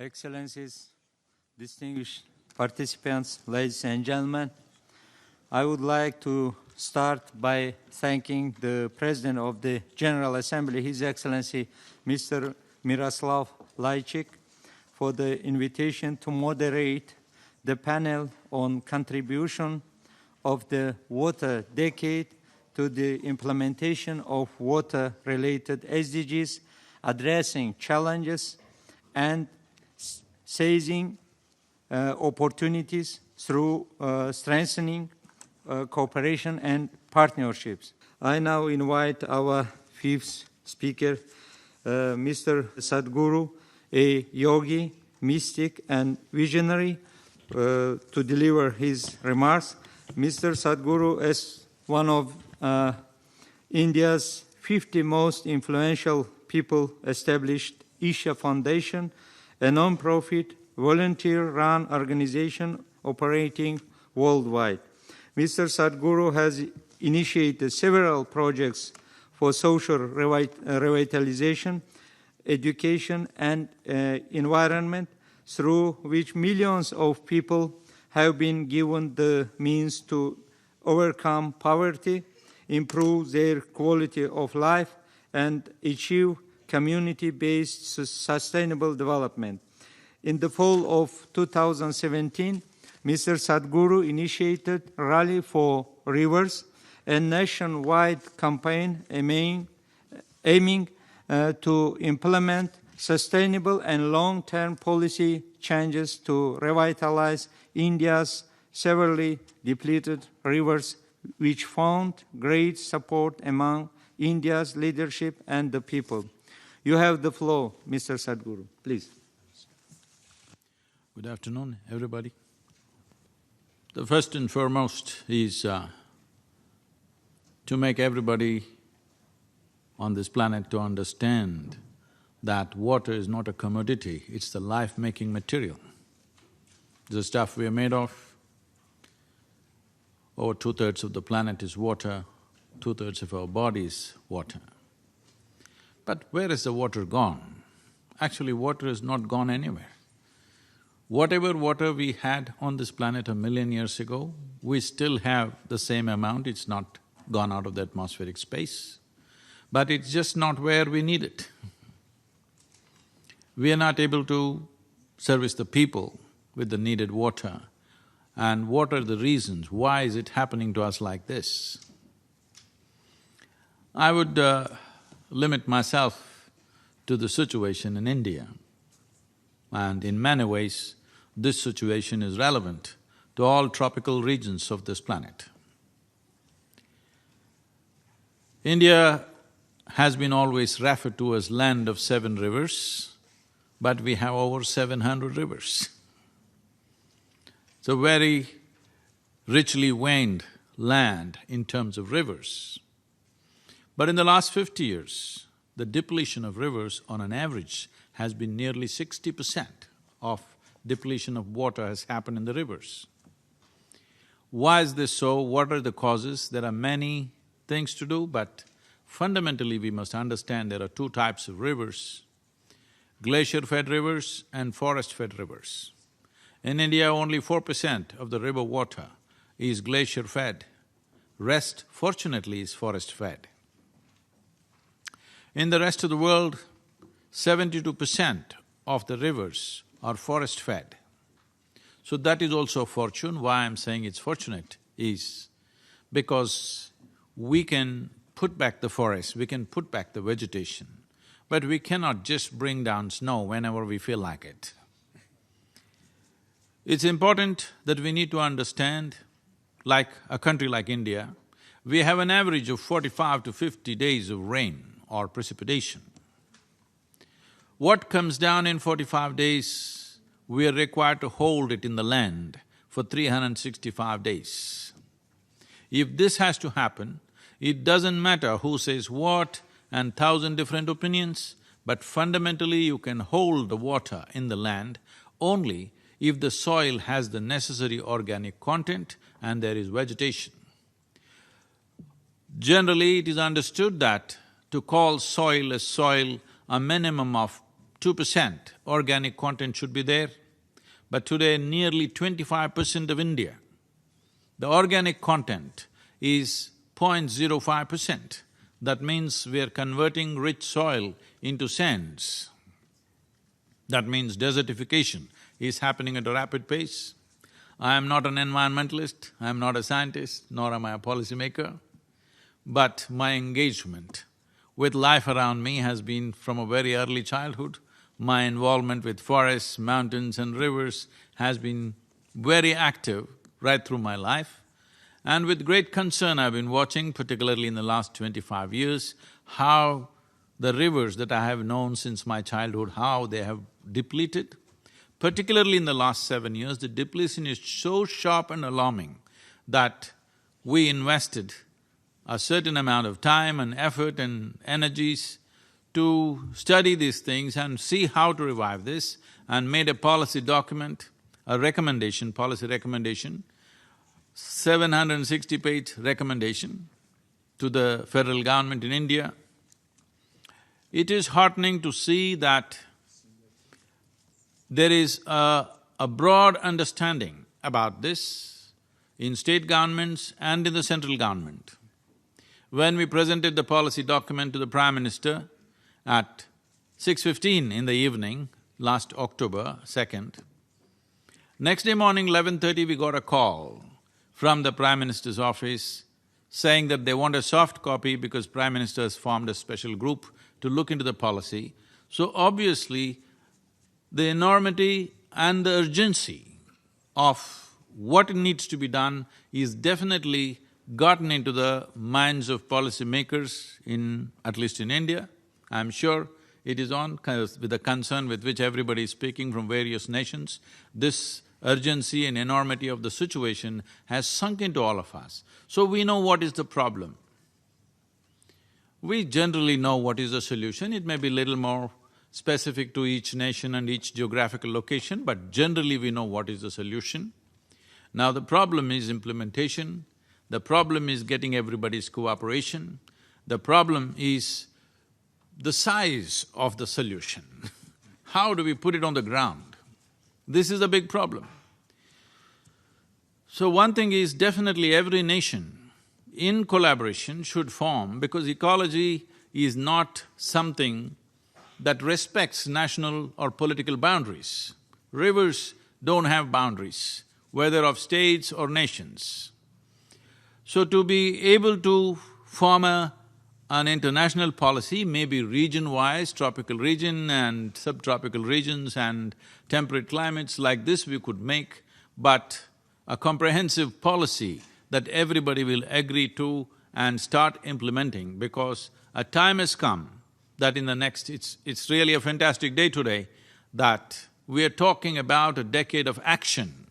Excellencies, distinguished participants, ladies and gentlemen, I would like to start by thanking the President of the General Assembly, His Excellency Mr. Miroslav Lajcik, for the invitation to moderate the panel on contribution of the water decade to the implementation of water-related SDGs, addressing challenges and seizing opportunities through strengthening cooperation and partnerships. I now invite our fifth speaker, Mr. Sadhguru, a yogi, mystic, and visionary, to deliver his remarks. Mr. Sadhguru, as one of India's 50 most influential people, established Isha Foundation, a non-profit, volunteer-run organization operating worldwide. Mr. Sadhguru has initiated several projects for social revitalization, education, and environment, through which millions of people have been given the means to overcome poverty, improve their quality of life, and achieve community-based sustainable development. In the fall of 2017, Mr. Sadhguru initiated Rally for Rivers, a nationwide campaign aiming to implement sustainable and long-term policy changes to revitalize India's severely depleted rivers, which found great support among India's leadership and the people. You have the floor, Mr. Sadhguru, please. Good afternoon, everybody. The first and foremost is to make everybody on this planet to understand that water is not a commodity, it's the life-making material. The stuff we are made of. Over 2/3 of the planet is water, 2/3 of our body is water. But where is the water gone? Actually, water is not gone anywhere. Whatever water we had on this planet 1,000,000 years ago, we still have the same amount, it's not gone out of the atmospheric space. But it's just not where we need it. We are not able to service the people with the needed water. And what are the reasons? Why is it happening to us like this? I would limit myself to the situation in India. And in many ways, this situation is relevant to all tropical regions of this planet. India has been always referred to as land of 7 rivers, but we have over 700 rivers. It's a very richly veined land in terms of rivers. But in the last 50 years, the depletion of rivers on an average has been nearly 60% of depletion of water has happened in the rivers. Why is this so? What are the causes? There are many things to do, but fundamentally we must understand there are 2 types of rivers: glacier-fed rivers and forest-fed rivers. In India, only 4% of the river water is glacier-fed, rest, fortunately, is forest-fed. In the rest of the world, 72% of the rivers are forest-fed. So that is also a fortune. Why I'm saying it's fortunate is because we can put back the forest, we can put back the vegetation, but we cannot just bring down snow whenever we feel like it. It's important that we need to understand, like a country like India, we have an average of 45 to 50 days of rain or precipitation. What comes down in 45 days, we are required to hold it in the land for 365 days. If this has to happen, it doesn't matter who says what and 1,000 different opinions, but fundamentally you can hold the water in the land only if the soil has the necessary organic content and there is vegetation. Generally, it is understood that to call soil a soil, a minimum of 2% organic content should be there, but today nearly 25% of India, the organic content is 0.05%. That means we are converting rich soil into sands. That means desertification is happening at a rapid pace. I am not an environmentalist, I am not a scientist, nor am I a policymaker, but my engagement with life around me has been from a very early childhood. My involvement with forests, mountains and rivers has been very active right through my life. And with great concern I've been watching, particularly in the last 25 years, how the rivers that I have known since my childhood, how they have depleted. Particularly in the last 7 years, the depletion is so sharp and alarming that we invested a certain amount of time and effort and energies to study these things and see how to revive this, and made a policy document, a recommendation, policy recommendation, 760-page recommendation to the federal government in India. It is heartening to see that there is a broad understanding about this in state governments and in the central government. When we presented the policy document to the Prime Minister at 6:15 in the evening, last October 2nd, next day morning 11:30 we got a call from the Prime Minister's office saying that they want a soft copy because Prime Minister has formed a special group to look into the policy. So obviously, the enormity and the urgency of what needs to be done is definitely gotten into the minds of policymakers at least in India. I'm sure it is on, with the concern with which everybody is speaking from various nations. This urgency and enormity of the situation has sunk into all of us. So we know what is the problem. We generally know what is the solution. It may be little more specific to each nation and each geographical location, but generally we know what is the solution. Now the problem is implementation, the problem is getting everybody's cooperation, the problem is the size of the solution. How do we put it on the ground? This is a big problem. So one thing is definitely every nation in collaboration should form, because ecology is not something that respects national or political boundaries. Rivers don't have boundaries, whether of states or nations. So to be able to form an international policy, maybe region-wise, tropical region and subtropical regions and temperate climates like this we could make, but a comprehensive policy that everybody will agree to and start implementing, because a time has come that in the next… It's really a fantastic day today that we are talking about a decade of action,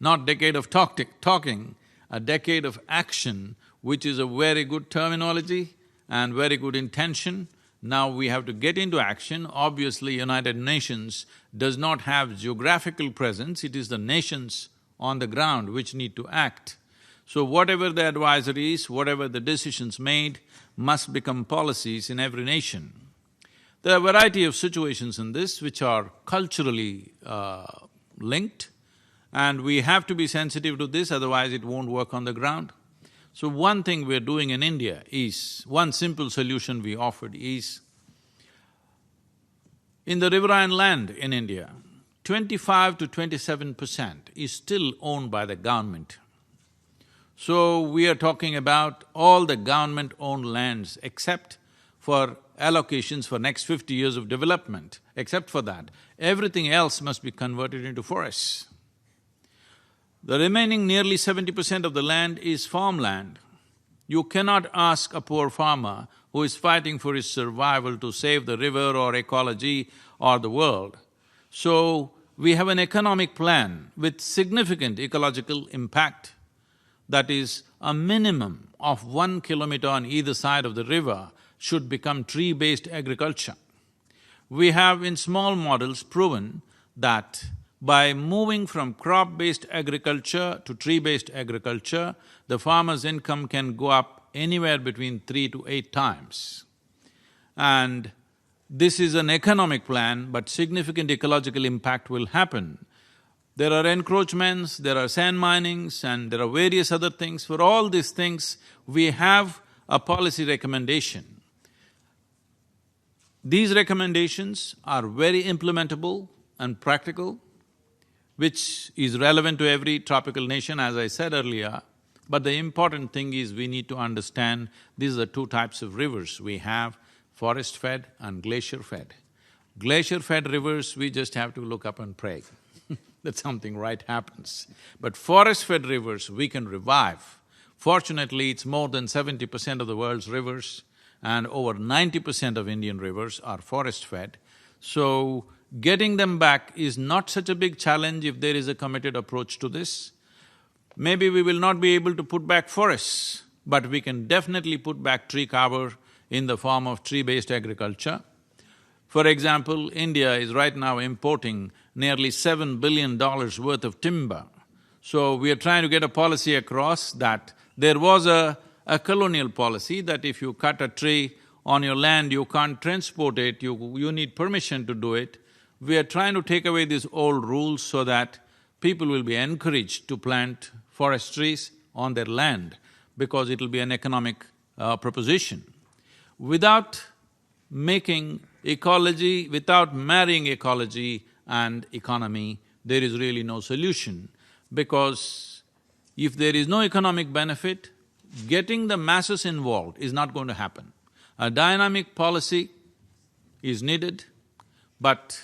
not decade of talking, a decade of action, which is a very good terminology and very good intention. Now we have to get into action. Obviously, United Nations does not have geographical presence, it is the nations on the ground which need to act. So whatever the advisories, whatever the decisions made must become policies in every nation. There are a variety of situations in this which are culturally linked, and we have to be sensitive to this, otherwise it won't work on the ground. So one thing we're doing in India is, one simple solution we offered is, in the riverine land in India, 25 to 27% is still owned by the government. So we are talking about all the government-owned lands except for allocations for next 50 years of development. Except for that, everything else must be converted into forests. The remaining nearly 70% of the land is farmland. You cannot ask a poor farmer who is fighting for his survival to save the river or ecology or the world. So, we have an economic plan with significant ecological impact, that is, a minimum of 1 kilometer on either side of the river should become tree-based agriculture. We have in small models proven that by moving from crop-based agriculture to tree-based agriculture, the farmer's income can go up anywhere between 3 to 8 times. And this is an economic plan, but significant ecological impact will happen. There are encroachments, there are sand minings, and there are various other things. For all these things, we have a policy recommendation. These recommendations are very implementable and practical, which is relevant to every tropical nation, as I said earlier. But the important thing is we need to understand these are two types of rivers. We have forest-fed and glacier-fed. Glacier-fed rivers, we just have to look up and pray that something right happens. But forest-fed rivers, we can revive. Fortunately, it's more than 70% of the world's rivers, and over 90% of Indian rivers are forest-fed. So, getting them back is not such a big challenge if there is a committed approach to this. Maybe we will not be able to put back forests, but we can definitely put back tree cover in the form of tree-based agriculture. For example, India is right now importing nearly $7 billion worth of timber. So we are trying to get a policy across that there was a colonial policy that if you cut a tree on your land, you can't transport it, you need permission to do it. We are trying to take away these old rules so that people will be encouraged to plant forest trees on their land because it'll be an economic proposition. Without making ecology, without marrying ecology and economy, there is really no solution, because if there is no economic benefit, getting the masses involved is not going to happen. A dynamic policy is needed, but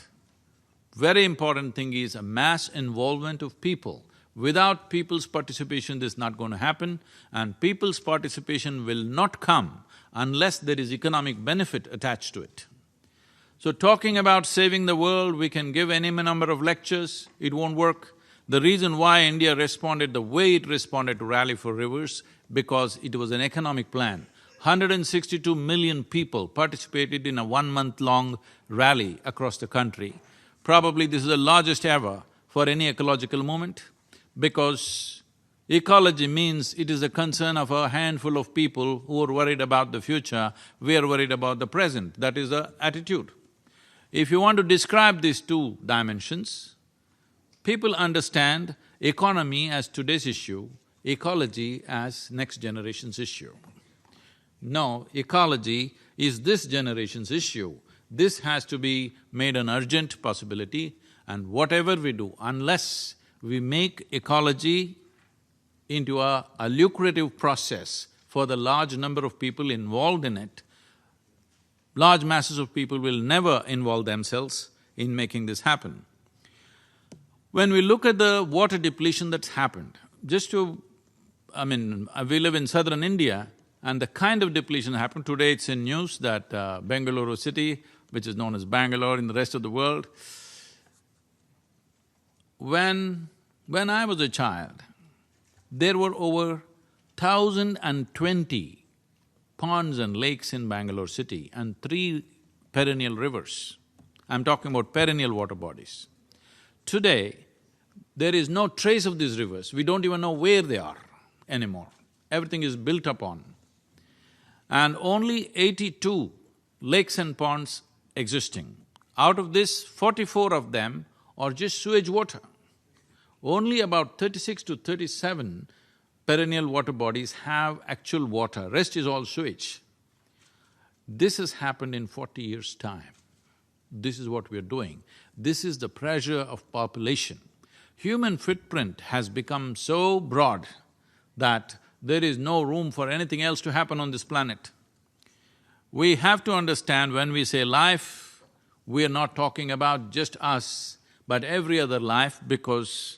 very important thing is a mass involvement of people. Without people's participation, this is not going to happen, and people's participation will not come unless there is economic benefit attached to it. So talking about saving the world, we can give any number of lectures, it won't work. The reason why India responded the way it responded to Rally for Rivers, because it was an economic plan. 162 million people participated in a one-month-long rally across the country. Probably this is the largest ever for any ecological movement, because ecology means it is a concern of a handful of people who are worried about the future, we are worried about the present, that is the attitude. If you want to describe these two dimensions, people understand economy as today's issue, ecology as next generation's issue. No, ecology is this generation's issue. This has to be made an urgent possibility, and whatever we do, unless we make ecology into a lucrative process for the large number of people involved in it, large masses of people will never involve themselves in making this happen. When we look at the water depletion that's happened, we live in southern India, and the kind of depletion happened, today it's in news that Bengaluru city, which is known as Bangalore in the rest of the world, when I was a child, there were over 1,020 ponds and lakes in Bangalore city and 3 perennial rivers. I'm talking about perennial water bodies. Today, there is no trace of these rivers, we don't even know where they are anymore. Everything is built upon. And only 82 lakes and ponds existing. Out of this, 44 of them are just sewage water. Only about 36 to 37 perennial water bodies have actual water, rest is all sewage. This has happened in 40 years' time. This is what we are doing. This is the pressure of population. Human footprint has become so broad that there is no room for anything else to happen on this planet. We have to understand when we say life, we are not talking about just us, but every other life, because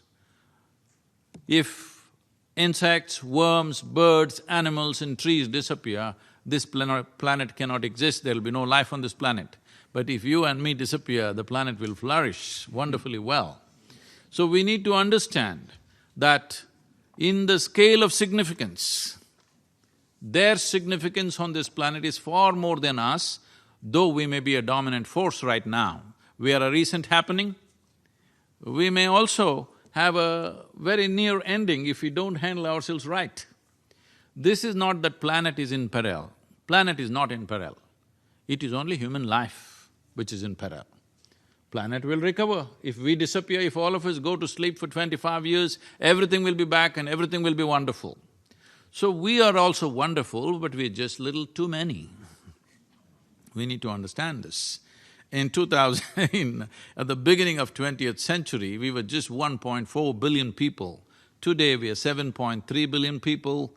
if insects, worms, birds, animals and trees disappear, this planet cannot exist, there'll be no life on this planet. But if you and me disappear, the planet will flourish wonderfully well. So we need to understand that in the scale of significance, their significance on this planet is far more than us, though we may be a dominant force right now. We are a recent happening. We may also have a very near ending if we don't handle ourselves right. This is not that planet is in peril. Planet is not in peril. It is only human life. which is in peril. Planet will recover. If we disappear, if all of us go to sleep for 25 years, everything will be back and everything will be wonderful. So we are also wonderful, but we're just little too many. We need to understand this. In 2000, at the beginning of 20th century, we were just 1.4 billion people. Today we are 7.3 billion people.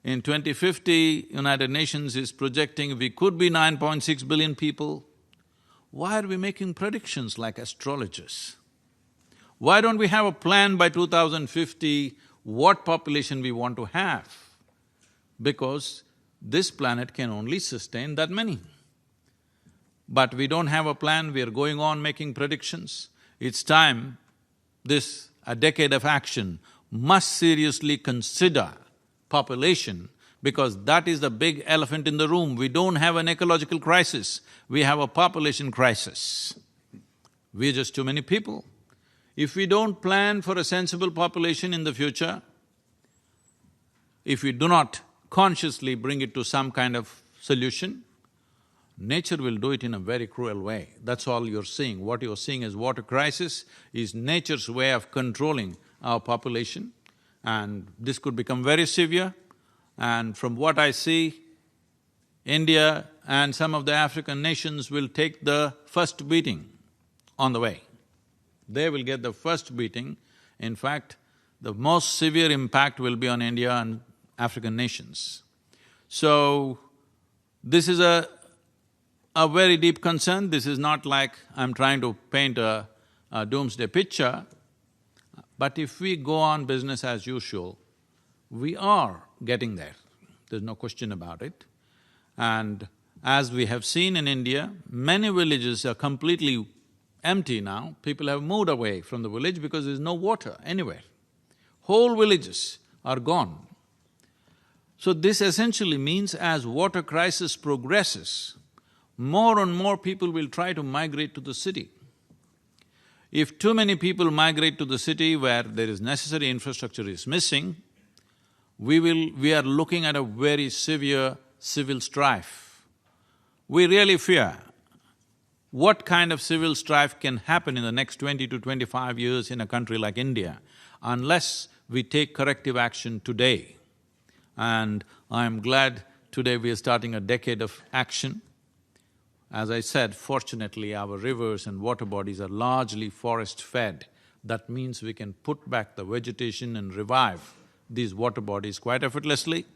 In 2050, United Nations is projecting we could be 9.6 billion people. Why are we making predictions like astrologers? Why don't we have a plan by 2050 what population we want to have? Because this planet can only sustain that many. But we don't have a plan, we are going on making predictions. It's time a decade of action must seriously consider population, because that is the big elephant in the room. We don't have an ecological crisis, we have a population crisis. We're just too many people. If we don't plan for a sensible population in the future, if we do not consciously bring it to some kind of solution, nature will do it in a very cruel way. That's all you're seeing. What you're seeing as water crisis is nature's way of controlling our population, and this could become very severe. And from what I see, India and some of the African nations will take the first beating on the way. They will get the first beating. In fact, the most severe impact will be on India and African nations. So, this is a very deep concern. This is not like I'm trying to paint a doomsday picture, but if we go on business as usual, we are getting there, there's no question about it. And as we have seen in India, many villages are completely empty now. People have moved away from the village because there's no water anywhere. Whole villages are gone. So this essentially means as water crisis progresses, more and more people will try to migrate to the city. If too many people migrate to the city where there is necessary infrastructure is missing, we are looking at a very severe civil strife. We really fear what kind of civil strife can happen in the next 20 to 25 years in a country like India unless we take corrective action today. And I'm glad today we are starting a decade of action. As I said, fortunately our rivers and water bodies are largely forest-fed. That means we can put back the vegetation and revive these water bodies quite effortlessly.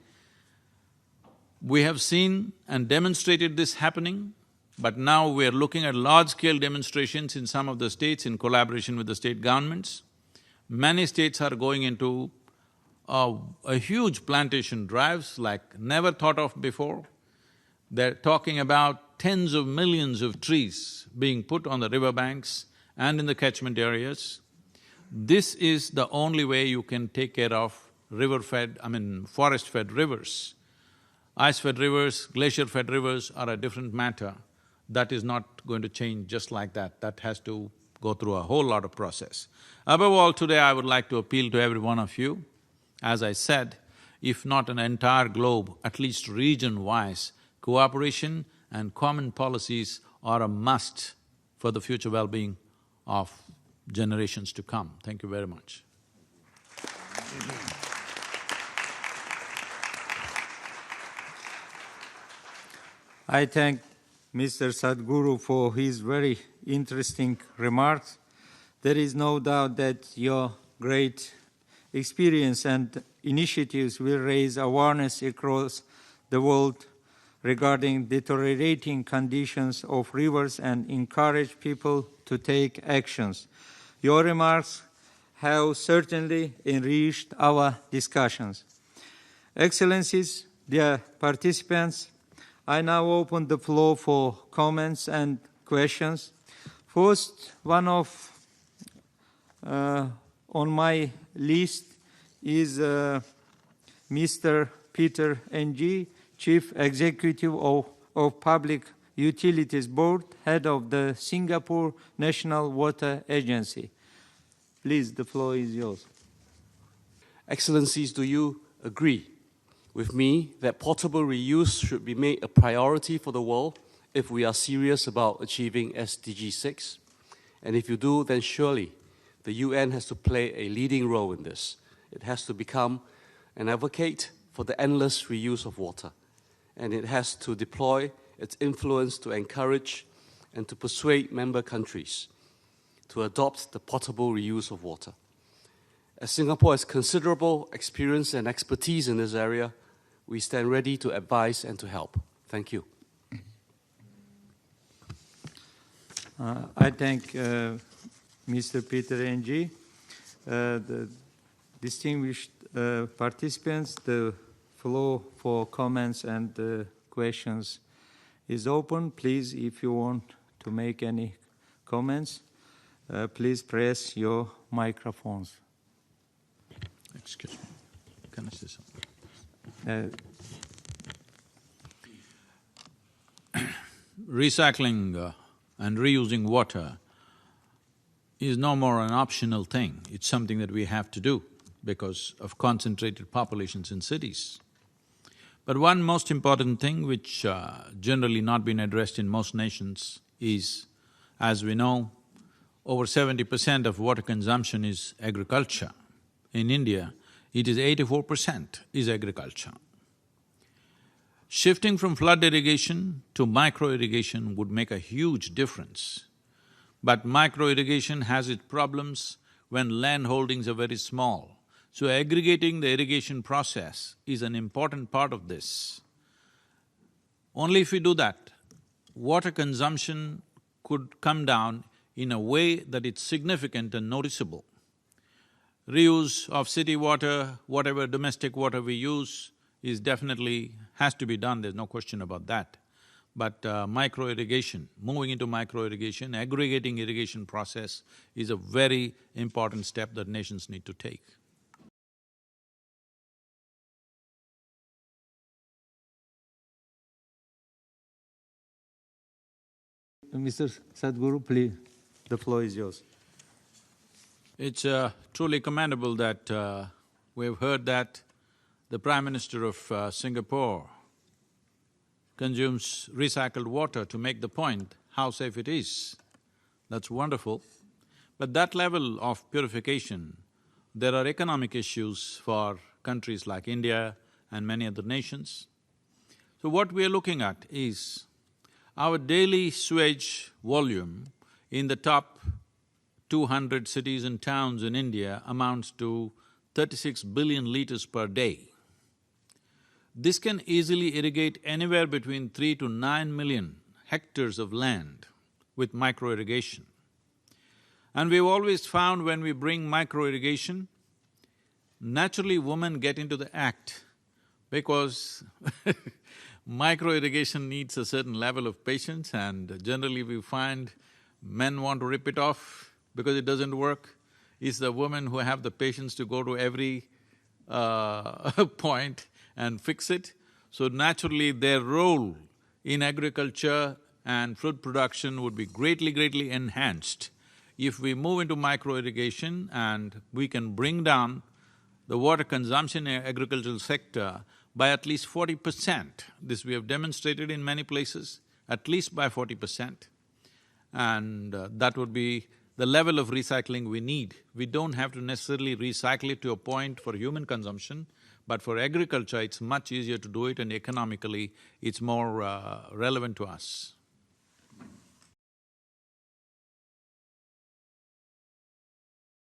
We have seen and demonstrated this happening, but now we are looking at large-scale demonstrations in some of the states in collaboration with the state governments. Many states are going into a huge plantation drives like never thought of before. They're talking about tens of millions of trees being put on the riverbanks and in the catchment areas. This is the only way you can take care of forest-fed rivers. Ice-fed rivers, glacier-fed rivers are a different matter. That is not going to change just like that. That has to go through a whole lot of process. Above all, today I would like to appeal to every one of you. As I said, if not an entire globe, at least region-wise, cooperation and common policies are a must for the future well-being of generations to come. Thank you very much. I thank Mr. Sadhguru for his very interesting remarks. There is no doubt that your great experience and initiatives will raise awareness across the world regarding deteriorating conditions of rivers and encourage people to take actions. Your remarks have certainly enriched our discussions. Excellencies, dear participants, I now open the floor for comments and questions. First, on my list is Mr. Peter Ng, Chief Executive of Public Utilities Board, Head of the Singapore National Water Agency. Please, the floor is yours. Excellencies, do you agree with me that portable reuse should be made a priority for the world if we are serious about achieving SDG 6. And if you do, then surely the UN has to play a leading role in this. It has to become an advocate for the endless reuse of water. And it has to deploy its influence to encourage and to persuade member countries to adopt the potable reuse of water. As Singapore has considerable experience and expertise in this area, we stand ready to advise and to help. Thank you. I thank Mr. Peter Ng, the distinguished participants. The floor for comments and questions is open. Please, if you want to make any comments, please press your microphones. Excuse me, can I say something? Recycling and reusing water is no more an optional thing, it's something that we have to do because of concentrated populations in cities. But one most important thing which generally not been addressed in most nations is, as we know, over 70% of water consumption is agriculture. In India, it is 84% is agriculture. Shifting from flood irrigation to micro-irrigation would make a huge difference. But micro-irrigation has its problems when land holdings are very small. So aggregating the irrigation process is an important part of this. Only if we do that, water consumption could come down in a way that it's significant and noticeable. Reuse of city water, whatever domestic water we use, is definitely has to be done, there's no question about that. But micro-irrigation, moving into micro-irrigation, aggregating irrigation process is a very important step that nations need to take. Mr. Sadhguru, please, the floor is yours. It's truly commendable that we've heard that the Prime Minister of Singapore consumes recycled water to make the point how safe it is. That's wonderful. But that level of purification, there are economic issues for countries like India and many other nations. So what we are looking at is our daily sewage volume in the top 200 cities and towns in India amounts to 36 billion liters per day. This can easily irrigate anywhere between 3 to 9 million hectares of land with micro-irrigation. And we've always found when we bring micro-irrigation, naturally women get into the act because micro-irrigation needs a certain level of patience and generally we find men want to rip it off because it doesn't work. It's the women who have the patience to go to every point and fix it. So naturally their role in agriculture and food production would be greatly enhanced if we move into micro-irrigation and we can bring down the water consumption in agricultural sector by at least 40%. This we have demonstrated in many places, at least by 40%. And that would be the level of recycling we need. We don't have to necessarily recycle it to a point for human consumption, but for agriculture it's much easier to do it and economically it's more relevant to us.